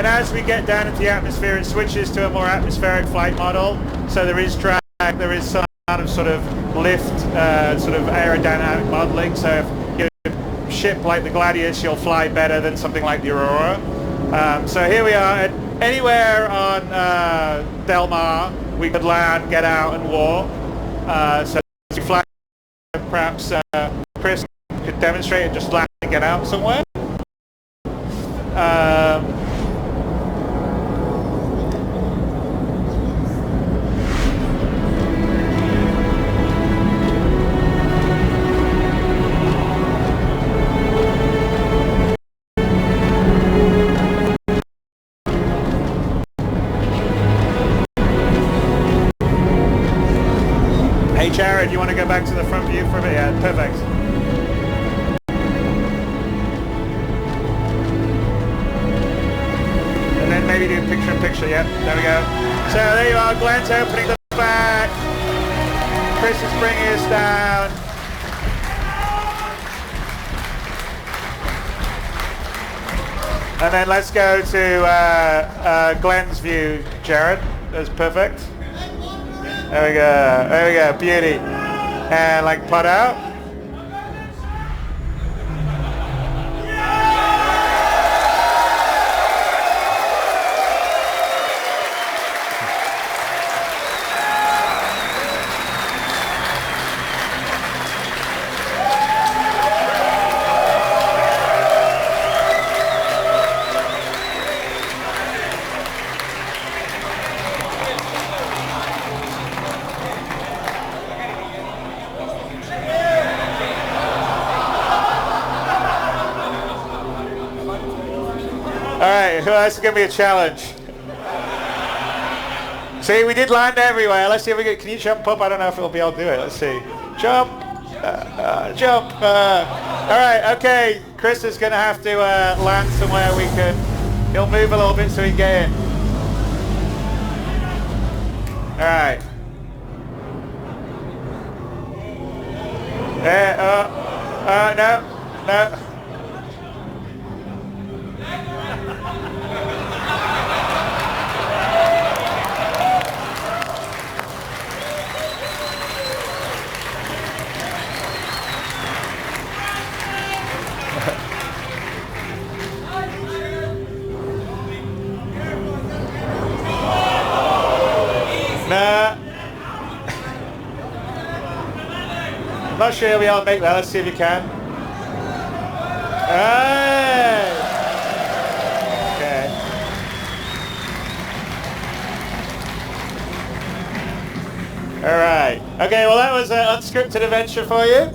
and as we get down into the atmosphere, it switches to a more atmospheric flight model. So there is drag, there is some amount of sort of lift, sort of aerodynamic modeling. So if you ship like the Gladius, you'll fly better than something like the Aurora. So here we are. Anywhere on Del Mar, we could land, get out, and walk. So as we fly, perhaps Chris could demonstrate and just land and get out somewhere. Hey Jared, you want to go back to the front view for a bit? Yeah, perfect. And then maybe do picture-in-picture, yep, there we go. So there you are, Glenn's opening the back. Chris is bringing us down. And then let's go to Glenn's view, Jared. That's perfect. There we go, beauty. And like pot out. Alright, who else is going to be a challenge? See, we did land everywhere. Let's see if we can you jump up? I don't know if we'll be able to do it. Let's see. Jump! Jump! Alright, okay. Chris is going to have to land somewhere we can... He'll move a little bit so he can get in. Alright. No. Nah. I'm not sure we'll be able to make that. Let's see if you can. Hey! Okay. Alright. Okay, well that was an unscripted adventure for you.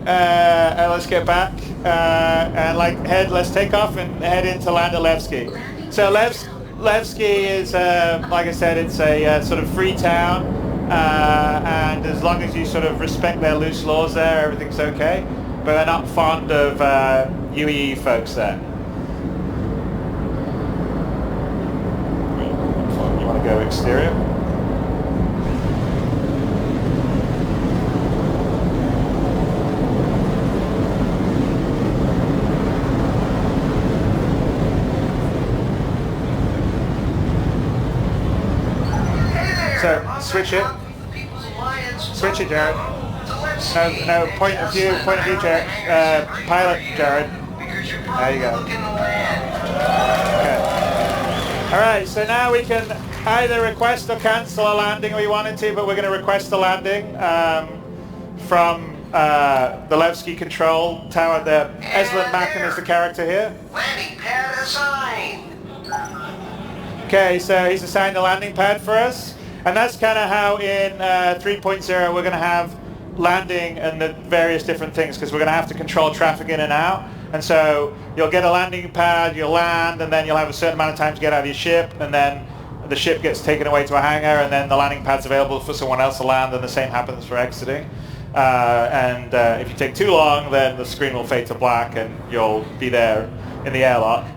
And let's get back. And let's take off and head into land at Levski. So Levski is, like I said, it's a sort of free town, and as long as you sort of respect their loose laws there, everything's okay. But they're not fond of UEE folks there. You want to go exterior? So, switch it. Switch it, Jared. No, point of view, Jared. Pilot, Jared. There you go. Okay. Alright, so now we can either request or cancel a landing we wanted to, but we're going to request a landing from the Levski control tower. The Eslan Macken is the character here. Landing pad assigned. Okay, so he's assigned a landing pad for us. And that's kind of how in 3.0 we're going to have landing and the various different things, because we're going to have to control traffic in and out. And so you'll get a landing pad, you'll land, and then you'll have a certain amount of time to get out of your ship, and then the ship gets taken away to a hangar, and then the landing pad's available for someone else to land, and the same happens for exiting. If you take too long, then the screen will fade to black and you'll be there in the airlock,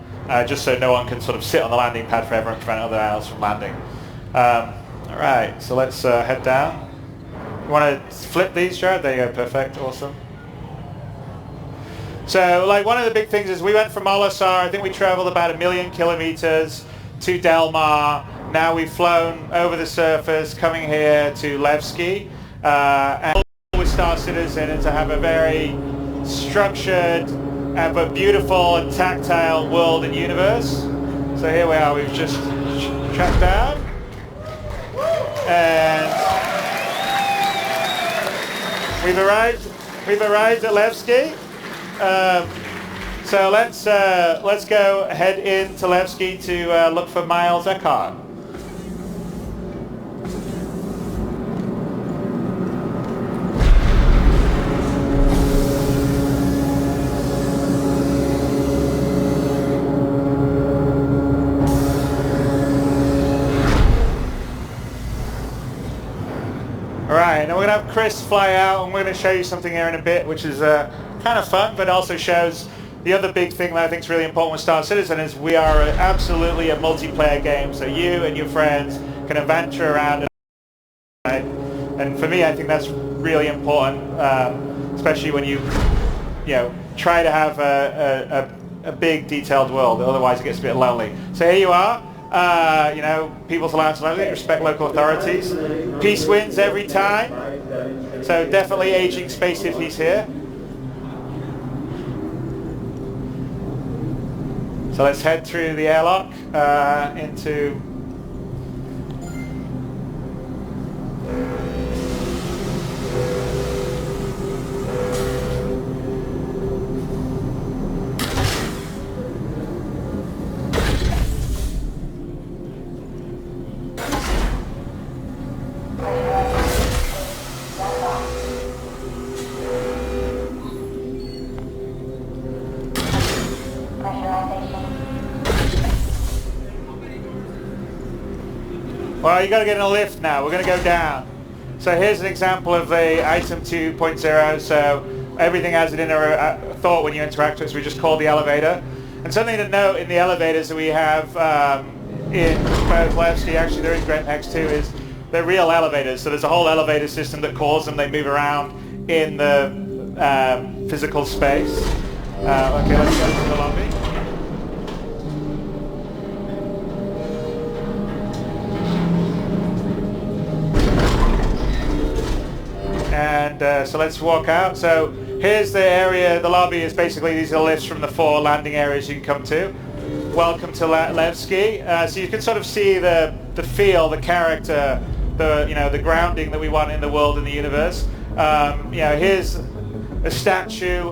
just so no one can sort of sit on the landing pad forever and prevent other else from landing. Alright, so let's head down. You want to flip these, Jared? There you go, perfect, awesome. So like one of the big things is we went from Olasar, I think we traveled about 1 million kilometers to Del Mar. Now we've flown over the surface coming here to Levski. And with Star Citizen and to have a very structured but beautiful and tactile world and universe. So here we are, we've just tracked down. And we've arrived at Levski. So let's go head into Levski to look for Miles Eckhart. Alright, now we're going to have Chris fly out and we're going to show you something here in a bit which is kind of fun, but also shows the other big thing that I think is really important with Star Citizen is we are absolutely a multiplayer game, so you and your friends can adventure around. And for me, I think that's really important, especially when you try to have a big detailed world, otherwise it gets a bit lonely. So here you are. People's allowed to respect local authorities. Peace wins every time. So definitely aging space hippies here. So let's head through the airlock into... Well, you got to get in a lift now. We're going to go down. So here's an example of the item 2.0. So everything has an inner thought when you interact with it. So we just call the elevator. And something to note in the elevators that we have in both Levski, actually there is Grant X too, is they're real elevators. So there's a whole elevator system that calls them. They move around in the physical space. Okay, let's go to the lobby. And so let's walk out. So here's the area, the lobby is basically, these are lifts from the 4 landing areas you can come to. Welcome to Levski. So you can sort of see the feel, the character, the grounding that we want in the world and the universe. Here's a statue.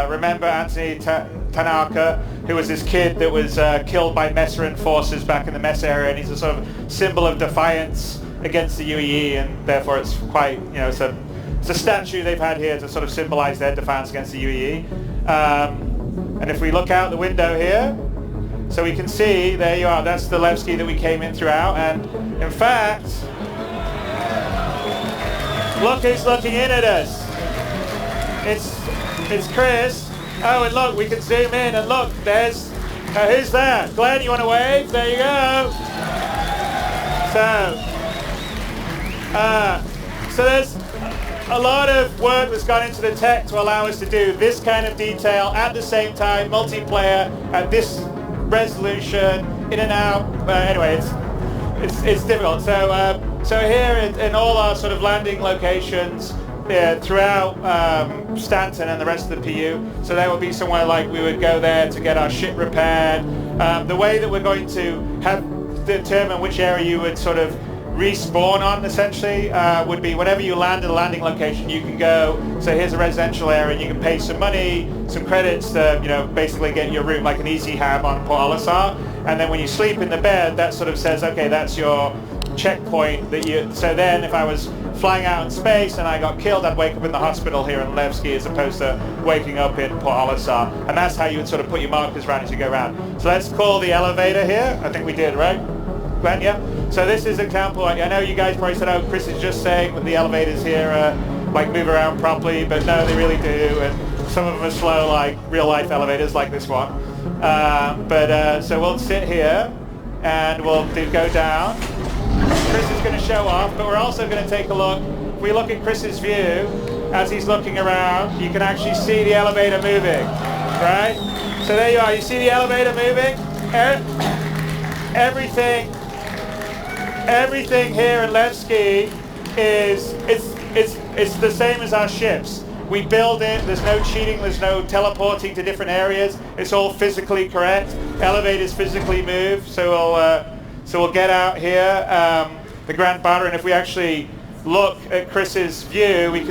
Remember Anthony Tanaka, who was this kid that was killed by Messeran forces back in the Mess area, and he's a sort of symbol of defiance against the UEE, and therefore it's quite, it's a statue they've had here to sort of symbolize their defiance against the UEE. And if we look out the window here, so we can see, there you are, that's the Levski that we came in throughout, and in fact, look who's looking in at us. It's Chris. Oh, and look, we can zoom in, and look, there's, who's that? Glenn, you want to wave? There you go. So there's a lot of work that's gone into the tech to allow us to do this kind of detail at the same time, multiplayer, at this resolution, in and out. Anyway, it's difficult. So here in all our sort of landing locations throughout Stanton and the rest of the PU, so there will be somewhere like we would go there to get our ship repaired. The way that we're going to determine which area you would sort of respawn on essentially would be whenever you land at a landing location, you can go, so here's a residential area, and you can pay some money, some credits to basically get your room, like an easy hab on Port Olisar, and then when you sleep in the bed, that sort of says, okay, that's your checkpoint that you, so then if I was flying out in space and I got killed, I'd wake up in the hospital here in Levski as opposed to waking up in Port Olisar, and that's how you would sort of put your markers around as you go around. So let's call the elevator here. I think we did, right? Glenn, yeah? So this is an example. I know you guys probably said, oh, Chris is just saying that the elevators here like move around properly, but no, they really do, and some of them are slow like real life elevators like this one. So we'll sit here and we'll go down. Chris is going to show off, but we're also going to take a look. If we look at Chris's view, as he's looking around, you can actually see the elevator moving. right? So there you are. You see the elevator moving? Everything here in Levski is it's the same as our ships. We build it. There's no cheating. There's no teleporting to different areas. It's all physically correct. Elevators physically move. So we'll get out here, the Grand Barra, and if we actually look at Chris's view, we can